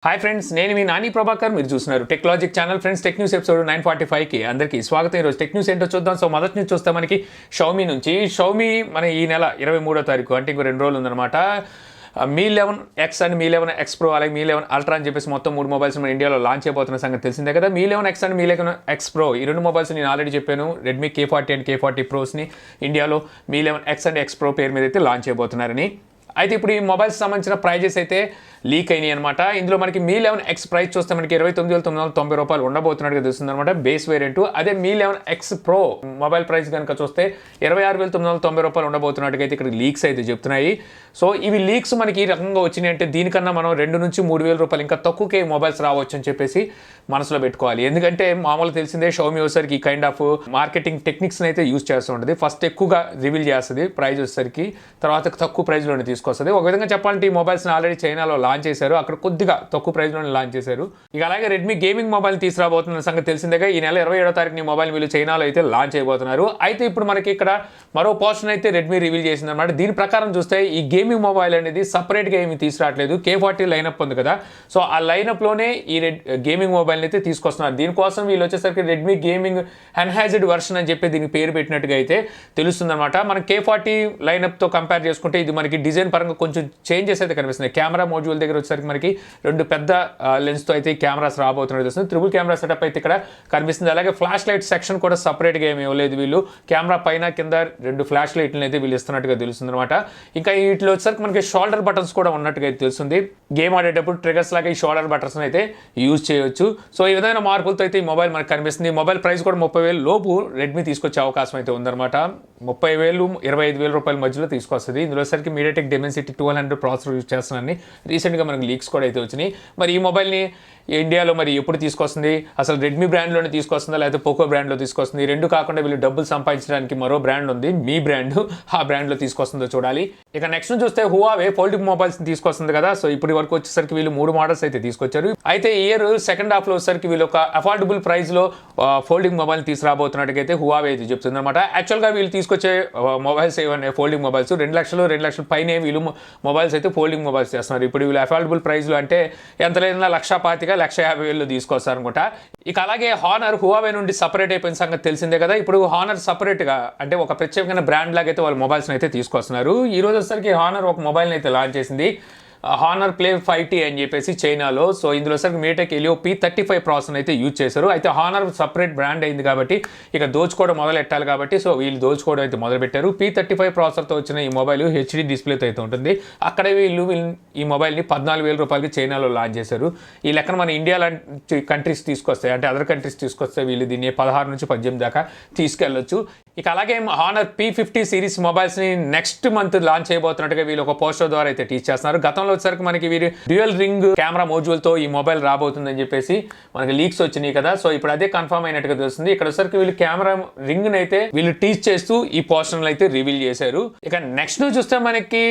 Hi friends, నేను మీ నాని ప్రభాకర్. మీరు చూస్తున్నారు technologic channel. Friends, tech news episode 945కి అందరికీ స్వాగతం. ఈరోజు టెక్ న్యూస్ ఏంటో చూద్దాం. సో మొదటి నుంచి చూస్తే మనకి షౌమీ మన ఈ నెల 23వ తారీఖు అంటే ఇంకో 2 రోజులు ఉందన్నమాట. మీ 11X and me 11X Pro అలాగే మీ 11 Ultra అని చెప్పేసి మొత్తం 3 మొబైల్స్ మన ఇండియాలో లాంచ్ అయిపోతున్న సంగతి తెలిసిందే కదా. మీ 11X and me 11X Pro ఈ 2 మొబైల్స్ నేను ఆల్రెడీ చెప్పాను. Redmi K40 అండ్ K40 Prosని ఇండియాలో మీ 11X అండ్ X Pro పేరు మీద అయితే లాంచ్ అయిపోతున్నారని. అయితే ఇప్పుడు ఈ మొబైల్స్ సంబంధించిన ప్రైజెస్ అయితే లీక్ అయినాయి అనమాట. ఇందులో మనకి మీ 11X ప్రైస్ చూస్తే మనకి 29,990 రూపాయలు ఉండబోతున్నట్టుగా తెలుస్తుంది అనమాట, బేస్ వేరియంట్. అదే మీ 11X Pro మొబైల్ ప్రైస్ కనుక చూస్తే 26,990 రూపాయలు ఉండబోతున్నట్టుగా అయితే ఇక్కడ లీక్స్ అయితే చెప్తున్నాయి. సో ఇవి లీక్స్ మనకి ఈ రకంగా వచ్చినాయి అంటే దీనికన్నా మనం 2 నుంచి 3,000 రూపాయలు ఇంకా తక్కువకే మొబైల్స్ రావచ్చు అని చెప్పేసి మనసులో పెట్టుకోవాలి. ఎందుకంటే మామూలు తెలిసిందే షౌమీ వచ్చేసరికి ఈ కైండ్ ఆఫ్ మార్కెటింగ్ టెక్నిక్స్ని అయితే యూజ్ చేస్తూ ఉంటుంది. ఫస్ట్ ఎక్కువగా రివీల్ చేస్తుంది ప్రైస్ వచ్చేసరికి, తర్వాత తక్కువ ప్రైస్లోనే తీసుకొస్తుంది. ఒక విధంగా చెప్పాలంటే ఈ మొబైల్స్ని ఆల్రెడీ చైనాలో లాంచ్ చేశారు, అక్కడ కొద్దిగా తక్కువ ప్రైస్లోనే లాంచ్ చేశారు. ఇక అలాగే రెడ్మీ గేమింగ్ మొబైల్ తీసుకురాబోతున్న సంగతి తెలిసిందేగా. ఈ నెల 27వ తారీఖుని మొబైల్ వీళ్ళు చైనాలో అయితే లాంచ్ అయిపోతున్నారు. అయితే ఇప్పుడు మనకి ఇక్కడ మరో పోర్షన్ అయితే రెడ్మీ రివీల్ చేసింది అనమాట. దీని ప్రకారం చూస్తే ఈ గేమింగ్ మొబైల్ అనేది సపరేట్గా ఏమి తీసుకురావట్లేదు. K40 లైనప్ ఉంది కదా, సో ఆ లైనప్లోనే ఈ గేమింగ్ మొబైల్ అయితే తీసుకొస్తున్నారు. దీనికోసం వీళ్ళు వచ్చేసరికి రెడ్మీ గేమింగ్ ఎన్హాన్స్డ్ వర్షన్ అని చెప్పి దీనికి పేరు పెట్టినట్టుగా అయితే తెలుస్తుంది అనమాట. మన K40 లైనప్తో కంపేర్ చేసుకుంటే ఇది మనకి డిజైన్ పరంగా కొంచెం చేంజెస్ అయితే కనిపిస్తున్నాయి. కెమెరా మోడ్యూల్ దగ్గర వచ్చేసరికి మనకి 2 పెద్ద లెన్స్తో అయితే కెమెరాస్ రాబోతున్నది తెలుస్తుంది. ట్రిపుల్ కెమెరా సెటప్ అయితే ఇక్కడ కనిపిస్తుంది. అలాగే ఫ్లాష్ లైట్ సెక్షన్ కూడా సపరేట్గా ఏమి ఇవ్వలేదు వీళ్ళు. కెమెరా పైన కింద 2 ఫ్లాష్ లైట్లను అయితే వీళ్ళు ఇస్తున్నట్టుగా తెలుస్తుంది అనమాట. ఇంకా వీటిలో వచ్చేసరికి మనకి షోల్డర్ బటన్స్ కూడా ఉన్నట్టుగా అయితే తెలుస్తుంది. గేమ్ ఆడేటప్పుడు ట్రిగర్స్ లాగా ఈ షోల్డర్ బటన్స్ అయితే యూజ్ చేయొచ్చు. సో ఈ విధమైన మార్పులతో అయితే ఈ మొబైల్ మనకు కనిపిస్తుంది. మొబైల్ ప్రైస్ కూడా 30,000 లోపు రెడ్మీ తీసుకొచ్చే అవకాశం అయితే ఉందన్నమాట. 30,000 25,000 రూపాయల మధ్యలో తీసుకొస్తుంది. ఇందులో సరికి మీడియాటెక్ డెమెన్సిటీ 1200 ప్రాసెసర్ యూజ్ చేస్తున్నారని రీసెంట్గా మనకి లీక్స్ కూడా అయితే వచ్చినాయి. మరి ఈ మొబైల్ని ఇండియాలో మరి ఎప్పుడు తీసుకొస్తుంది, అసలు రెడ్మీ బ్రాండ్లోనే తీసుకొస్తుందా లేకపోతే పోకో బ్రాండ్లో తీసుకొస్తుంది? 2 కాకుండా వీళ్ళు డబ్బులు సంపాదించడానికి మరో బ్రాండ్ ఉంది, మీ బ్రాండ్. ఆ బ్రాండ్లో తీసుకొస్తుందో చూడాలి. ఇక నెక్స్ట్ చూస్తే Huawei ఫోల్డింగ్ మొబైల్స్ తీసుకొస్తుంది కదా. సో ఇప్పటి వరకు వచ్చేసరికి వీళ్ళు 3 మోడల్స్ అయితే తీసుకొచ్చారు. అయితే ఇయర్ సెకండ్ హాఫ్లో వచ్చేసరికి వీళ్ళు ఒక అఫోర్డబుల్ ప్రైస్లో ఫోల్డింగ్ మొబైల్ తీసుకురాబోతున్నట్టుగా అయితే Huawei అయితే చెప్తుంది అనమాట. యాక్చువల్గా వీళ్ళు తీసుకొచ్చే మొబైల్స్ ఏమన్నా ఫోల్డింగ్ మొబైల్స్ 2 లక్షల పైనే వీళ్ళు మొబైల్స్ అయితే ఫోల్డింగ్ మొబైల్స్ చేస్తున్నారు. ఇప్పుడు వీళ్ళు అఫోర్డబుల్ ప్రైస్లో అంటే ఎంత లేదన్నా 1,25,000 1,50,000 తీసుకొస్తారు అనుకుంటా. ఇక అలాగే హానర్ Huawei నుండి సపరేట్ అయిపోయిన సంగతి తెలిసిందే కదా. ఇప్పుడు హానర్ సపరేట్గా అంటే ఒక ప్రత్యేకమైన బ్రాండ్ లాగా అయితే వాళ్ళు మొబైల్స్ని అయితే తీసుకొస్తున్నారు. ఈ రోజు వచ్చేసరికి హానర్ ఒక మొబైల్ని అయితే లాంచ్ చేసింది, హానర్ ప్లే 5T అని చెప్పేసి చైనాలో. సో ఇందులో సరికి మీటెక్ హెలియో P35 ప్రాసెసర్ అయితే యూజ్ చేశారు. అయితే హానర్ సపరేట్ బ్రాండ్ అయింది కాబట్టి ఇక దోచుకోవడం మొదలెట్టాలి కాబట్టి సో వీళ్ళు దోచుకోవడం అయితే మొదలుపెట్టారు. P35 ప్రాసెసర్తో వచ్చిన ఈ మొబైల్ HD డిస్ప్లేతో అయితే ఉంటుంది. అక్కడే వీళ్ళు ఈ మొబైల్ని 14,000 రూపాయలకి చైనాలో లాంచ్ చేశారు. ఈ లెక్కన మన ఇండియా లాంటి కంట్రీస్ తీసుకొస్తాయి, అంటే అదర్ కంట్రీస్ తీసుకొస్తే వీళ్ళు దీన్ని 16 నుంచి 18 దాకా తీసుకెళ్ళొచ్చు. ఇక అలాగే హానర్ P50 సిరీస్ మొబైల్స్ని నెక్స్ట్ మంత్ లాంచ్ చేయబోతున్నట్టుగా వీళ్ళు ఒక పోస్టర్ ద్వారా అయితే టీచ్ చేస్తున్నారు. గతంలో వచ్చేసరికి మనకి వీరు డ్యూయల్ రింగ్ కెమెరా మోడ్యూల్తో ఈ మొబైల్ రాబోతుందని చెప్పేసి మనకి లీక్స్ వచ్చినాయి కదా. సో ఇప్పుడు అదే కన్ఫర్మ్ అయినట్టుగా తెలుస్తుంది. ఇక్కడ వచ్చేసరికి వీళ్ళు కెమెరా రింగ్ అయితే వీళ్ళు టీచ్ చేస్తూ ఈ పోస్టర్లు అయితే రివీల్ చేశారు. ఇక నెక్స్ట్ చూస్తే మనకి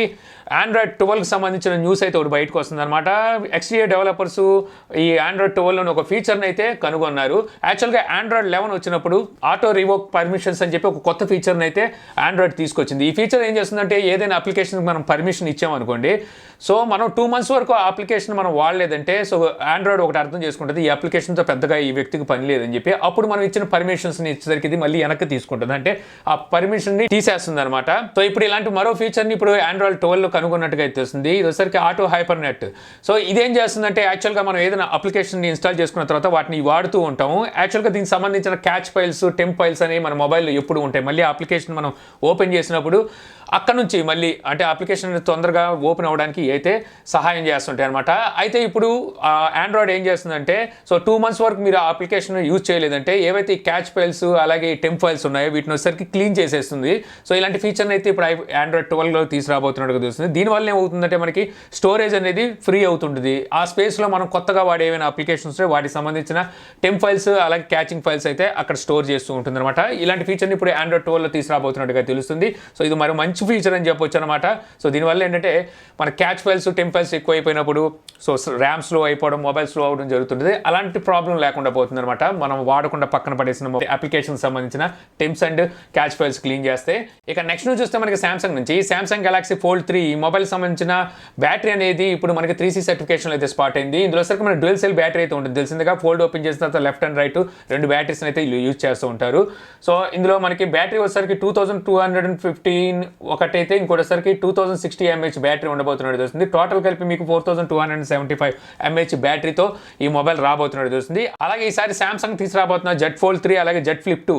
Android 12కి సంబంధించిన న్యూస్ అయితే ఒకటి బయటకు వస్తుంది అనమాట. XDA డెవలపర్స్ ఈ Android 12లోని ఒక ఫీచర్ని అయితే కనుగొన్నారు. యాక్చువల్గా Android 11 వచ్చినప్పుడు ఆటో రివోక్ పర్మిషన్స్ అని చెప్పి ఒక కొత్త ఫీచర్ని అయితే Android తీసుకొచ్చింది. ఈ ఫీచర్ ఏం చేస్తుందంటే ఏదైనా అప్లికేషన్కి మనం పర్మిషన్ ఇచ్చామనుకోండి, సో మనం 2 months వరకు ఆ అప్లికేషన్ మనం వాడలేదంటే సో Android ఒకటి అర్థం చేసుకుంటుంది, ఈ అప్లికేషన్తో పెద్దగా ఈ వ్యక్తికి పని లేదని చెప్పి అప్పుడు మనం ఇచ్చిన పర్మిషన్స్ని ఇచ్చేసరికి ఇది మళ్ళీ వెనక్కి తీసుకుంటుంది, అంటే ఆ పర్మిషన్ని తీసేస్తుంది అనమాట. సో ఇప్పుడు ఇలాంటి మరో ఫీచర్ని ఇప్పుడు Android 12లో కనుగొన్నట్టుగా అయితే తెలుస్తుంది. ఇది వచ్చేసరికి ఆటో హైపర్ నెట్. సో ఇదేం చేస్తుందంటే యాక్చువల్గా మనం ఏదైనా అప్లికేషన్ని ఇన్స్టాల్ చేసుకున్న తర్వాత వాటిని వాడుతూ ఉంటాము. యాక్చువల్గా దీనికి సంబంధించిన క్యాచ్ ఫైల్స్, టెంప్ ఫైల్స్ అనేవి మన మొబైల్లో ఎప్పుడు ఉంటాయి. మళ్ళీ ఆ అప్లికేషన్ మనం ఓపెన్ చేసినప్పుడు అక్కడ నుంచి మళ్ళీ అంటే అప్లికేషన్ తొందరగా ఓపెన్ అవ్వడానికి అయితే సహాయం చేస్తుంటాయి అనమాట. అయితే ఇప్పుడు ఆండ్రాయిడ్ ఏం చేస్తుందంటే సో 2 months వరకు మీరు ఆ అప్లికేషన్ యూజ్ చేయలేదంటే ఏవైతే ఈ క్యాచ్ ఫైల్స్ అలాగే ఈ టెంప్ ఫైల్స్ ఉన్నాయో వీటిని వచ్చేసరికి క్లీన్ చేసేస్తుంది. సో ఇలాంటి ఫీచర్ని అయితే ఇప్పుడు Android 12లో తీసుకురాబోతున్నట్టుగా తెలుస్తుంది. దీనివల్ల ఏమవుతుందంటే మనకి స్టోరేజ్ అనేది ఫ్రీ అవుతుంటుంది. ఆ స్పేస్లో మనం కొత్తగా వాడే ఏమైనా అప్లికేషన్స్ వాటికి సంబంధించిన టెంప్ ఫైల్స్ అలాగే క్యాచింగ్ ఫైల్స్ అయితే అక్కడ స్టోర్ చేస్తూ ఉంటుంది అనమాట. ఇలాంటి ఫీచర్ని ఇప్పుడు Android 12లో తీసుకురాబోతున్నట్టుగా తెలుస్తుంది. సో ఇది మరి మంచి మంచి ఫీచర్ అని చెప్పొచ్చు అనమాట. సో దీనివల్ల ఏంటంటే మన క్యాచ్ ఫైల్స్ టెంప్ ఫైల్స్ ఎక్కువ అయిపోయినప్పుడు సో ర్యామ్ స్లో అయిపోవడం, మొబైల్ స్లో అవ్వడం జరుగుతుంది. అలాంటి ప్రాబ్లం లేకుండా పోతుంది అనమాట. మనం వాడకుండా పక్కన పడేసిన అప్లికేషన్ సంబంధించిన tempts and catch files clean చేస్తే. ఇక నెక్స్ట్ నుంచి చూస్తే మనకి సామ్సంగ్ నుంచి సామ్సంగ్ గెలాక్సీ ఫోల్డ్ 3 ఈ మొబైల్ సంబంధించిన బ్యాటరీ అనేది ఇప్పుడు మనకి 3C సర్టిఫికేషన్ అయితే స్పాట్ అయింది. ఇందులో సరికి మన డ్యూయల్ సెల్ బ్యాటరీ అయితే ఉంటుంది. తెలిసిందిగా ఫోల్డ్ ఓపెన్ చేసిన తర్వాత లెఫ్ట్ అండ్ రైట్ 2 బ్యాటరీస్ అయితే యూజ్ చేస్తూ ఉంటారు. సో ఇందులో మనకి బ్యాటరీ వచ్చేసరికి 2215 ఒకటైతే, ఇంకోటిసరికి 2060 mAh బ్యాటరీ ఉండబోతున్నట్టు తెలుస్తుంది. టోటల్ కలిపి మీకు 4275 mAh బ్యాటరీతో ఈ మొబైల్ రాబోతున్నట్టు తెలుస్తుంది. అలాగే ఈసారి సామ్సంగ్ తీసుకురాబోతున్న జెడ్ ఫోల్డ్ 3 అలాగే జెడ్ ఫ్లిప్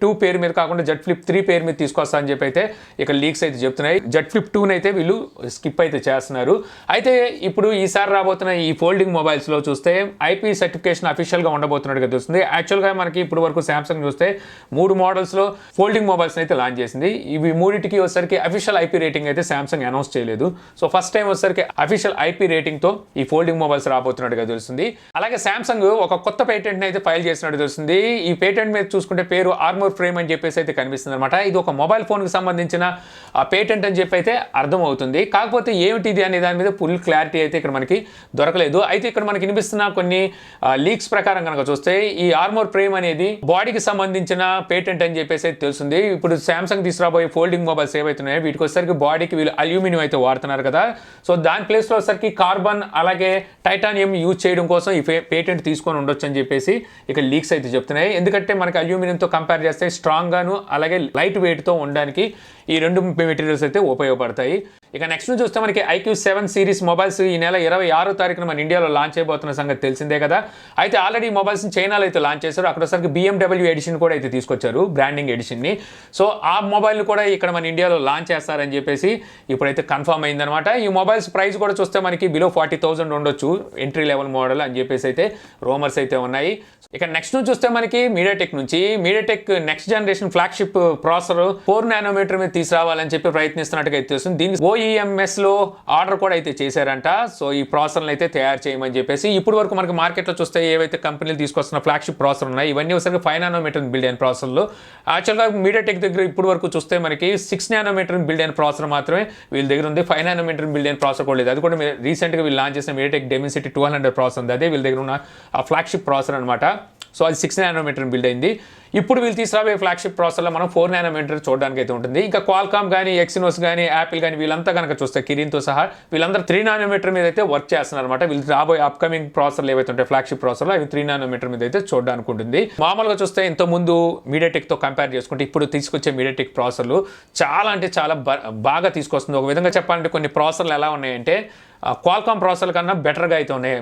2 పేరు మీద కాకుండా జెడ్ ఫ్లిప్ 3 పేరు మీద తీసుకొస్తా అని చెప్పి అయితే ఇక లీక్స్ అయితే చెప్తున్నాయి. జెడ్ ఫ్లిప్ 2 అయితే వీళ్ళు స్కిప్ అయితే చేస్తున్నారు. అయితే ఇప్పుడు ఈసారి రాబోతున్న ఈ ఫోల్డింగ్ మొబైల్స్ లో చూస్తే ఐపీ సర్టిఫికేషన్ అఫీషియల్ గా ఉండబోతున్నట్టుగా తెలుస్తుంది. యాక్చువల్ గా మనకి ఇప్పుడు వరకు సామ్సంగ్ చూస్తే 3 మోడల్స్ లో ఫోల్డింగ్ మొబైల్స్ అయితే లాంచ్ చేసింది. ఇవి మూడింటికి వచ్చేసరికి అఫీషియల్ ఐపీ రేటింగ్ అయితే సామ్సంగ్ అనౌన్స్ చేయలేదు. సో ఫస్ట్ టైం వచ్చేసరికి అఫీషియల్ ఐపీ రేటింగ్ తో ఈ ఫోల్డింగ్ మొబైల్స్ రాబోతున్నట్టుగా తెలుస్తుంది. అలాగే సామ్సంగ్ ఒక కొత్త పేటెంట్ అయితే ఫైల్ చేసినట్టు తెలుస్తుంది. ఈ పేటెంట్ మీద చూసుకుంటే పేరు ఆర్మోర్ ఫ్రేమ్ అని చెప్పేసి అయితే కనిపిస్తుంది అనమాట. ఇది ఒక మొబైల్ ఫోన్ కి సంబంధించిన పేటెంట్ అని చెప్పి అయితే అర్థం అవుతుంది. కాకపోతే ఏమిటి ఇది అనే దాని మీద ఫుల్ క్లారిటీ అయితే ఇక్కడ మనకి దొరకలేదు. అయితే ఇక్కడ మనకి వినిపిస్తున్న కొన్ని లీక్స్ ప్రకారం కనుక చూస్తే ఈ ఆర్మోర్ ఫ్రేమ్ అనేది బాడీకి సంబంధించిన పేటెంట్ అని చెప్పేసి అయితే తెలుస్తుంది. ఇప్పుడు సామ్సంగ్ తీసుకురాబోయే ఫోల్డింగ్ మొబైల్స్ ఏవైతున్నాయో వీటికి వచ్చేసరికి బాడీకి వీళ్ళు అల్యూమినియం అయితే వాడుతున్నారు కదా. సో దాని ప్లేస్ లో వచ్చేసరికి కార్బన్ అలాగే టైటానియం యూజ్ చేయడం కోసం ఈ పేటెంట్ తీసుకొని ఉండొచ్చు అని చెప్పేసి ఇక లీక్స్ అయితే చెప్తున్నాయి. ఎందుకంటే మనకి అల్యూమినియంతో కంపేర్ చేస్తే స్ట్రాంగ్ గాను అలాగే లైట్ వెయిట్ తో ఉండడానికి ఈ 2 మెటీరియల్స్ అయితే ఉపయోగపడతాయి. ఇక నెక్స్ట్ నుంచి చూస్తే మనకి iQOO 7 సిరీస్ మొబైల్స్ ఈ నెల 26వ తారీఖున మన ఇండియాలో లాంచ్ అయిపోతున్న సంగతి తెలిసిందే కదా. అయితే ఆల్రెడీ మొబైల్స్ చైనాలో అయితే లాంచ్ చేశారు. అక్కడ ఒకసారి BMW ఎడిషన్ కూడా అయితే తీసుకొచ్చారు, బ్రాండింగ్ ఎడిషన్ ని. సో ఆ మొబైల్ కూడా ఇక్కడ మన ఇండియాలో లాంచ్ చేస్తారని చెప్పేసి ఇప్పుడైతే కన్ఫర్మ్ అయిందనమాట. ఈ మొబైల్స్ ప్రైస్ కూడా చూస్తే మనకి బిలో 40,000 ఉండొచ్చు, ఎంట్రీ లెవెల్ మోడల్ అని చెప్పేసి అయితే రూమర్స్ అయితే ఉన్నాయి. ఇక నెక్స్ట్ నుంచి చూస్తే మనకి MediaTek next generation flagship processor 4 nanometre మీద తీసుకురావాలని చెప్పి ప్రయత్నిస్తున్నట్టుగా అయితే తెలుస్తుంది. దీనికి OEMS లో ఆర్డర్ కూడా అయితే చేశారంట. సో ఈ ప్రాసెసర్లను అయితే తయారు చేయమని చెప్పేసి ఇప్పుడు వరకు మనకి మార్కెట్లో చూస్తే ఏవైతే కంపెనీలు తీసుకొస్తున్న ఫ్లాగ్షిప్ ప్రాసెసర్ ఉన్నాయి ఇవన్నీ ఒకసారి 5 నానోమీటర్ బిల్డ్ అయిన ప్రాసెసర్లు. యాక్చువల్గా మీడియాటెక్ దగ్గర ఇప్పుడు వరకు చూస్తే మనకి 6 నానోమీటర్ బిల్డ్ అయిన ప్రాసెసర్ మాత్రమే వీళ్ళ దగ్గర ఉంది. 5 నానోమీటర్ బిల్డ్ అయిన ప్రాసెసర్ కూడా లేదు. అది కూడా రీసెంట్గా వీళ్ళు లాంచ్ చేసిన మీడియాటెక్ డెమిన్సిటీ 200 ప్రాసెసర్ ఉంది. అదే వీళ్ళ దగ్గర ఉన్న ఆ ఫ్లాగ్షిప్ ప్రాసెసర్ అనమాట. సో అది 6 నానోమీటర్ బిల్డ్ అయింది. ఇప్పుడు వీళ్ళు తీసుకురాబోయే ఫ్లాగ్షిప్ ప్రాసెసర్లో మనం 4 నానోమీటర్ చూడడానికి అయితే ఉంటుంది. ఇంకా క్వాల్కామ్ కానీ ఎక్సినోస్ కానీ యాపిల్ కానీ వీళ్ళంతా కనుక చూస్తే కిరిన్తో సహా వీళ్ళందరూ 3 నానోమీటర్ మీద అయితే వర్క్ చేస్తున్నారు అనమాట. వీళ్ళు రాబోయే అప్కమింగ్ ప్రాసెసర్లు ఏవైతే ఉంటాయి ఫ్లాగ్షిప్ ప్రాసెసర్లు అవి 3 నానోమీటర్ మీద అయితే చూడడానికి ఉంటుంది. మామూలుగా చూస్తే ఇంత ముందు మీడియాటెక్తో కంపేర్ చేసుకుంటే ఇప్పుడు తీసుకొచ్చే మీడియాటెక్ ప్రాసెసర్లు చాలా అంటే చాలా బాగా తీసుకొస్తుంది. ఒక విధంగా చెప్పాలంటే కొన్ని ప్రాసెసర్లు ఎలా ఉన్నాయంటే క్వాల్కామ్ ప్రాసెసర్ కన్నా బెటర్గా అయితే ఉన్నాయి.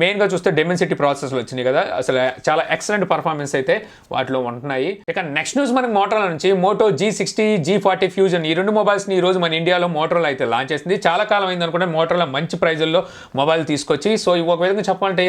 మెయిన్గా చూస్తే డెమిన్సిటీ ప్రాసెసర్లు వచ్చినాయి కదా, అసలు చాలా ఎక్సలెంట్ పర్ఫార్మెన్స్ అయితే వాటిలో ఉంటున్నాయి. ఇక నెక్స్ట్ న్యూస్ మనకి మోటోలా నుంచి Moto G60 G40 ఫ్యూజన్ ఈ 2 మొబైల్స్ని ఈ రోజు మన ఇండియాలో మోటోలా అయితే లాంచ్ చేసింది. చాలా కాలం అయింది అనుకుంటే మోటోలా మంచి ప్రైజుల్లో మొబైల్ తీసుకొచ్చి, సో ఒక విధంగా చెప్పాలంటే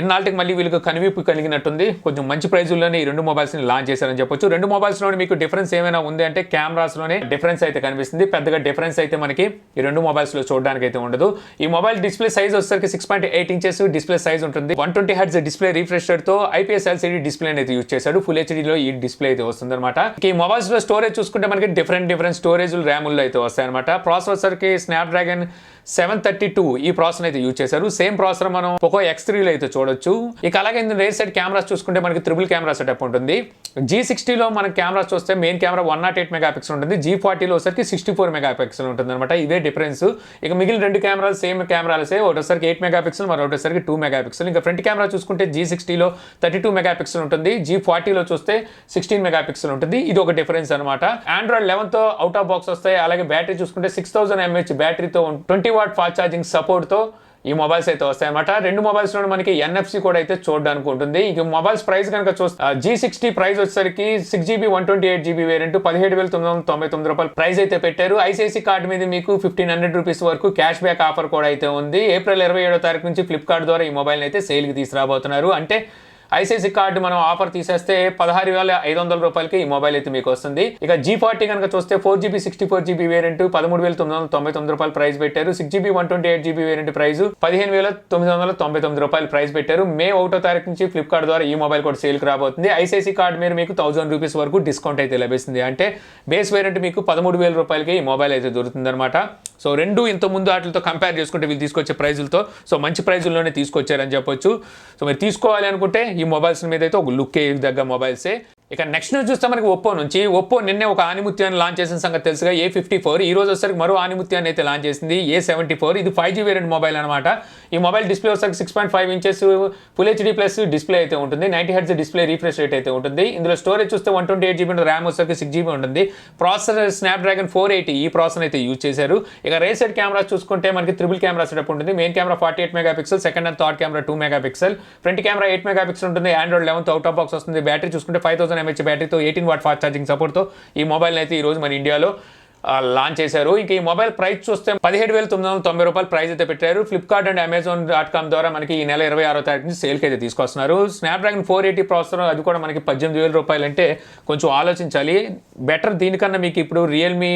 ఎన్నాళ్ళకి మళ్ళీ వీళ్ళకి కనివిప్పు కలిగినట్టుంది. కొంచెం మంచి ప్రైజుల్లోనే ఈ 2 మొబైల్స్ని లాంచ్ చేశారని చెప్పొచ్చు. 2 మొబైల్స్లోనే మీకు డిఫరెన్స్ ఏమైనా ఉంది అంటే కెమెరాస్లోనే డిఫరెన్స్ అయితే కనిపిస్తుంది. పెద్దగా డిఫరెన్స్ అయితే మనకి ఈ 2 మొబైల్స్లో చూడడానికి అయితే ఉండదు. ఈ మొబైల్ డిస్ప్లే సైజ్ వచ్చేసరికి 6.8 ఇంచెస్ డిస్ప్లే సైజ్ ఉంటుంది. 120 Hz డిస్ప్లే రిఫ్రెష్ రేట్ తో IPS LCD డిస్ప్లే అయితే యూజ్ చేశాడు. ఫుల్ HD లో ఈ డిస్ప్లే అయితే వస్తుంది అనమాట. ఈ మొబైల్స్ లో స్టోరేజ్ చూసుకుంటే మనకి డిఫరెంట్ స్టోరేజ్ ర్యాముల్లో అయితే వస్తాయి అనమాట. ప్రాసెసర్ వచ్చేసరికి స్నాప్డ్రాగన్ 732 ఈ ప్రాసెసర్ అయితే యూజ్ చేశారు. సేమ్ ప్రాసెసర్ మనం Poco X3 లో అయితే చూడొచ్చు. ఇక అలాగే రేర్ సైడ్ కెమెరాస్ చూసుకుంటే మనకి ట్రిపుల్ కెమెరా సెటప్ ఉంటుంది. G60 లో మనకి కెమెరాస్ చూస్తే మెయిన్ కెమెరా 108 మెగాపిక్సెల్ ఉంటుంది. G40 లో వచ్చరికి 64 మెగాపిక్సెల్ ఉంటుంది అనమాట. ఇదే డిఫరెన్స్. ఇక మిగిలిన 2 కెమెరాలు సేమ్ కెమెరాలసే, ఒకటోసరికి 8 మెగాపిక్సెల్ మరొకటిసరికి 2 మెగాపిక్సెల్. ఇంకా ఫ్రంట్ కెమెరా చూసుకుంటే G60 లో 32 మెగాపిక్సెల్ ఉంటుంది. G40 లో చూస్తే 16 మెగాపిక్సెల్ ఉంటుంది. ఇది ఒక డిఫరెన్స్ అనమాట. Android 11 తో అవుట్ ఆఫ్ బాక్స్ వస్తాయి. అలాగే బ్యాటరీ చూసుకుంటే 6000 mAh బ్యాటరీతో 20 watt fast charging support తో ఈ మొబైల్స్ అయితే వస్తాయి అనమాట. 2 మొబైల్స్ లో మనకి NFC కూడా అయితే చూడడానికి ఉంటుంది. ఇక మొబైల్స్ ప్రైస్ కనుక చూస్తే G60 ప్రైస్ వచ్చేసరికి 6GB 128GB వేరియంట్ 17,999 రూపాయలు ప్రైస్ అయితే పెట్టారు. ICICI కార్డు మీద మీకు 1500 రూపీస్ వరకు క్యాష్ బ్యాక్ ఆఫర్ కూడా అయితే ఉంది. ఏప్రిల్ 27వ తారీఖు నుంచి ఫ్లిప్కార్ట్ ద్వారా ఈ మొబైల్ అయితే సేల్ కి తీసుకురాబోతున్నారు. అంటే ఐసిఐసి కార్డు మనం ఆఫర్ తీసేస్తే 16,500 రూపాయలకి ఈ మొబైల్ అయితే మీకు వస్తుంది. ఇక G40 కనుక చూస్తే 4GB 64GB వేరియంట్ 13,999 రూపాయలు ప్రైస్ పెట్టారు. 6GB 128GB వేరియంట్ ప్రైస్ 15,999 రూపాయలు ప్రైస్ పెట్టారు. మే 1వ తారీఖు నుంచి ఫ్లిప్కార్ట్ ద్వారా ఈ మొబైల్ కూడా సేల్కి రాబోతుంది. ఐసిఐసి కార్డు మీద మీకు 1000 రూపీస్ వరకు డిస్కౌంట్ అయితే లభిస్తుంది. అంటే బేస్ వేరియంట్ మీకు 13,000 రూపాయలకి ఈ మొబైల్ అయితే దొరుకుతుంది అనమాట. సో రెండు ఇంత ముందు వాటితో కంపేర్ చేసుకుంటే వీళ్ళు తీసుకొచ్చే ప్రైజులతో సో మంచి ప్రైజుల్లోనే తీసుకొచ్చారని చెప్పొచ్చు. సో మీరు తీసుకోవాలి అనుకుంటే ఈ మొబైల్స్ మీద అయితే ఒక లుక్ దగ్గర మొబైల్సే. ఇక నెక్స్ట్ న్యూస్ చూస్తే మనకి ఒప్పో నుంచి. ఒప్పో నిన్నే ఒక ఆనిముత్యాన్ని లాంచ్ చేసిన సంగతి తెలుసుగా, A54. ఈ రోజు వచ్చేసరికి మరో ఆనిముత్యాన్ని అయితే లాంచ్ చేసింది, A74. ఇది 5G వేరియంట్ మొబైల్ అనమాట. ఈ మొబైల్ డిస్ప్లే వచ్చేసరికి 6.5 inches full HD plus display అయితే ఉంటుంది. 90 Hz డిస్ప్లే రీఫ్రెష్ రేట్ అయితే ఉంటుంది. ఇందులో స్టోరేజ్ చూస్తే 128GB ర్యామ్ వచ్చేసరికి 6GB ఉంటుంది. ప్రాసెసర్ స్నాప్డ్రాగన్ 480 ఈ ప్రాసెసర్ అయితే యూజ్ చేశారు. ఇక రేర్ సైడ్ కెమెరాస్ చూసుకుంటే మనకి ట్రిపుల్ కెమెరా సెటప్ ఉంటుంది. Main camera 48 megapixel, second and third camera 2 megapixel, front camera 8 megapixel ఉంటుంది. Android 11 అవుట్ ఆఫ్ బాక్స్ వస్తుంది. బ్యాటరీ చూసుకుంటే 5000 mAh బ్యాటరీతో 18 వాట్ ఫాస్ట్ ఛార్జింగ్ సపోర్ట్తో ఈ మొబైల్ అయితే ఈ రోజు మన ఇండియాలో లాంచ్ చేశారు. ఇంకా ఈ మొబైల్ ప్రైస్ చూస్తే 17,990 రూపాయలు ప్రైస్ అయితే పెట్టారు. ఫ్లిప్కార్ట్ అండ్ Amazon.com ద్వారా మనకి ఈ నెల 26వ తారీఖు నుంచి సేల్కి అయితే తీసుకొస్తున్నారు. స్నాప్డ్రాగన్ 480 ప్రాసెసర్, అది కూడా మనకి 18,000 రూపాయలు అంటే కొంచెం ఆలోచించాలి. బెటర్ దీనికన్నా మీకు ఇప్పుడు రియల్మీ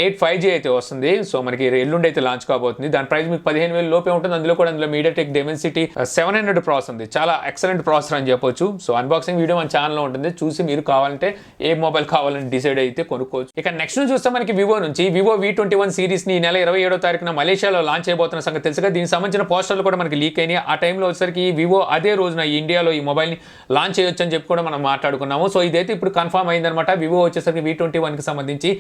8 5G అయితే వస్తుంది. సో మనకి ఎల్లుండి అయితే లాంచ్ కాబోతుంది. దాని ప్రైస్ మీకు 15,000 లోపే ఉంటుంది. అందులో మీడియాటెక్ డెమెన్సిటీ 700 ప్రాసెసర్ ఉంది. చాలా ఎక్సలెంట్ ప్రాసెసర్ అని చెప్పొచ్చు. సో అన్బాక్సింగ్ వీడియో మన ఛానల్లో ఉంటుంది, చూసి మీరు కావాలంటే ఏ మొబైల్ కావాలని డిసైడ్ అయితే కొనుక్కోవచ్చు. ఇక నెక్స్ట్ చూస్తే మనకి వివో నుంచి. వివో V21 సిరీస్ ని ఈ నెల 27వ తారీఖున మలేషియాలో లాంచ్ చేయబోతున్న సంగతి తెలుసుగా. దీనికి సంబంధించిన పోస్టర్లు కూడా మనకి లీక్ అయినాయి. ఆ టైంలో వచ్చేసరికి వివో అదే రోజున ఇండియాలో ఈ మొబైల్ ని లాంచ్ చేయొచ్చు అని చెప్పి కూడా మనం మాట్లాడుకున్నాము. సో ఇదైతే ఇప్పుడు కన్ఫర్మ్ అయిందనమాట. వివో వచ్చేసరికి V21 కి సంబంధించి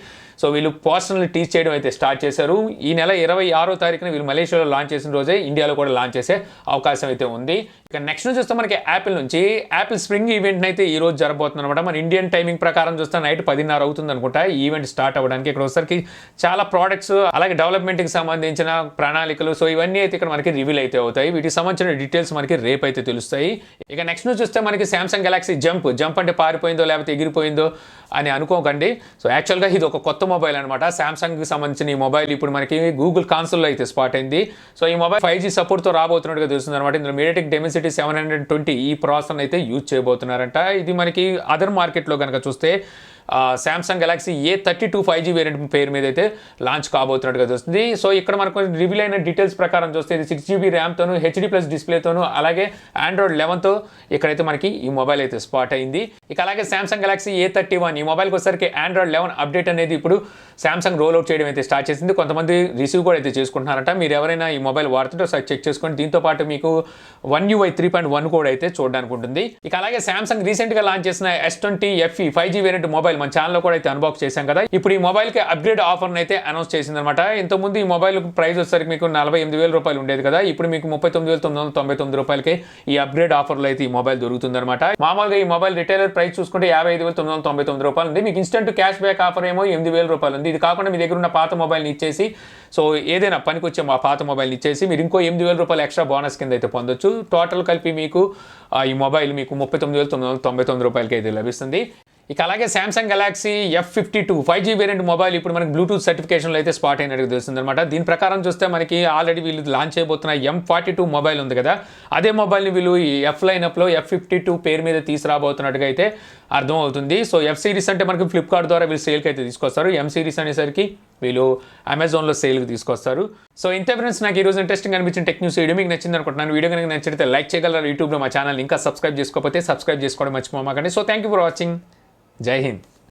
సో వీళ్ళు పోస్టర్లు టీచ్ చేయడం అయితే స్టార్ట్ చేశారు. ఈ నెల 26వ తారీఖున వీళ్ళు మలేషియాలో లాంచ్ చేసిన రోజే ఇండియాలో కూడా లాంచ్ చేసే అవకాశం అయితే ఉంది. ఇక నెక్స్ట్ చూస్తే మనకి యాపిల్ నుంచి. యాపిల్ స్ప్రింగ్ ఈవెంట్ అయితే ఈ రోజు జరగబోతుంది అనమాట. మన ఇండియన్ టైమింగ్ ప్రకారం చూస్తే నైట్ 10:30 అవుతుంది అనుకుంటా ఈ ఈవెంట్ స్టార్ట్ అవ్వడానికి. ఇక్కడ వచ్చేసరికి చాలా ప్రోడక్ట్స్ అలాగే డెవలప్మెంట్కి సంబంధించిన ప్రణాళికలు సో ఇవన్నీ అయితే ఇక్కడ మనకి రివీల్ అయితే అవుతాయి. వీటికి సంబంధించిన డీటెయిల్స్ మనకి రేపు అయితే తెలుస్తాయి. ఇక నెక్స్ట్ చూస్తే మనకి సామ్సంగ్ గెలాక్సీ జంప్ అంటే పారిపోయిందో లేకపోతే ఎగిరిపోయిందో అని అనుకోకండి. సో యాక్చువల్గా ఇది ఒక కొత్త మొబైల్ అనమాట. సామ్సంగ్కి సంబంధించిన ఈ మొబైల్ ఇప్పుడు మనకి గూగుల్ కాన్సోల్లో అయితే స్పాట్ అయింది. సో ఈ మొబైల్ 5G సపోర్ట్తో రాబోతున్నట్టుగా తెలుస్తుంది అనమాట. ఇందులో మీడియాటెక్ డెమెన్సిటీ 720 ఈ ప్రాసెసర్ అయితే యూజ్ చేయబోతున్నారంట. ఇది మనకి అదర్ మార్కెట్లో కనుక చూస్తే Samsung Galaxy A32 5G variant పేరు మీద అయితే లాంచ్ కాబోతున్నట్టుగా తెలుస్తుంది. సో ఇక్కడ మనకు రివీల్ అయిన డీటెయిల్స్ ప్రకారం చూస్తే ఇది 6GB ర్యామ్తోను HD ప్లస్ డిస్ప్లేతోను అలాగే Android 11తో ఇక్కడైతే మనకి ఈ మొబైల్ అయితే స్పాట్ అయింది. ఇక అలాగే సామ్సంగ్ గెలాక్సీ A31 ఈ మొబైల్కి వచ్చేసరికి Android 11 అప్డేట్ అనేది ఇప్పుడు సామ్సంగ్ రోల్ అవుట్ చేయడం అయితే స్టార్ట్ చేసింది. కొంతమంది రిసీవ్ కూడా అయితే చేసుకుంటున్నారంట. మీరు ఎవరైనా ఈ మొబైల్ వాడుతుంటే ఒకసారి చెక్ చేసుకోండి. దీంతో పాటు మీకు One UI 3.1 కూడా అయితే చూడడానికి ఉంటుంది. ఇక అలాగే సామ్సంగ్ రీసెంట్గా లాంచ్ చేసిన S20 FE 5G variant mobile మన ఛానల్లో కూడా అయితే అన్బాక్స్ చేశాం కదా. ఇప్పుడు ఈ మొబైల్కి అప్గ్రేడ్ ఆఫర్ని అయితే అనౌన్స్ చేసిందనమాట. ఇంతకుముందు ఈ మొబైల్ ప్రైస్ వచ్చేసరికి మీకు 48,000 రూపాయలు ఉండేది కదా. ఇప్పుడు మీకు 39,999 రూపాయలకి ఈ అప్గ్రేడ్ ఆఫర్లో అయితే ఈ మొబైల్ దొరుకుతుందన్నమాట. మామూలుగా ఈ మొబైల్ రిటైలర్ ప్రైస్ చూసుకుంటే 55,999 రూపాయలు ఉంది. మీకు ఇన్స్టెంట్ క్యాష్ బ్యాక్ ఆఫర్ ఏమో 8,000 రూపాయలు ఉంది. ఇది కాకుండా మీ దగ్గర ఉన్న పాత మొబైల్ని ఇచ్చేసి సో ఏదైనా పనికొచ్చే మా పాత మొబైల్ని ఇచ్చేసి మీరు ఇంకో 8,000 రూపాయలు ఎక్స్ట్రా బోనస్ కింద అయితే పొందొచ్చు. టోటల్ కలిపి మీకు ఈ మొబైల్ మీకు 39,999 రూపాయలకి అయితే లభిస్తుంది. ఇక అలాగే Samsung Galaxy F52 5G variant mobile ఇప్పుడు మనకి బ్లూటూత్ సర్టిఫికేషన్లో అయితే స్పాట్ అయినట్టు తెలుస్తుంది అనమాట. దీని ప్రకారం చూస్తే మనకి ఆల్రెడీ వీళ్ళు లాంచ్ చేయబోతున్న M42 మొబైల్ ఉంది కదా, అదే మొబైల్ని వీళ్ళు ఈ F లైనప్లో F52 పేరు మీద తీసుకురాబోతున్నట్టుగా అయితే అర్థమవుతుంది. సో F సిరీస్ అంటే మనకి ఫ్లిప్కార్ట్ ద్వారా వీళ్ళు సేల్కి అయితే తీసుకొస్తారు. M సిరీస్ అనేసరికి వీళ్ళు అమెజాన్లో సేల్కి తీసుకొస్తారు. సో ఇంతే ఫ్రెండ్స్, నాకు ఈరోజు ఇంట్రెస్టింగ్ అనిపించిన టెక్ న్యూస్ వీడియో మీకు నచ్చింది అనుకుంటున్నాను. వీడియో కనుక నచ్చితే లైక్ చేయగలరు. యూట్యూబ్లో మా ఛానల్ ఇంకా సబ్స్క్రైబ్ చేసుకోకపోతే సబ్స్క్రైబ్ చేసుకోవడం మర్చిపోమాకండి. So thank you for watching. జై హింద్.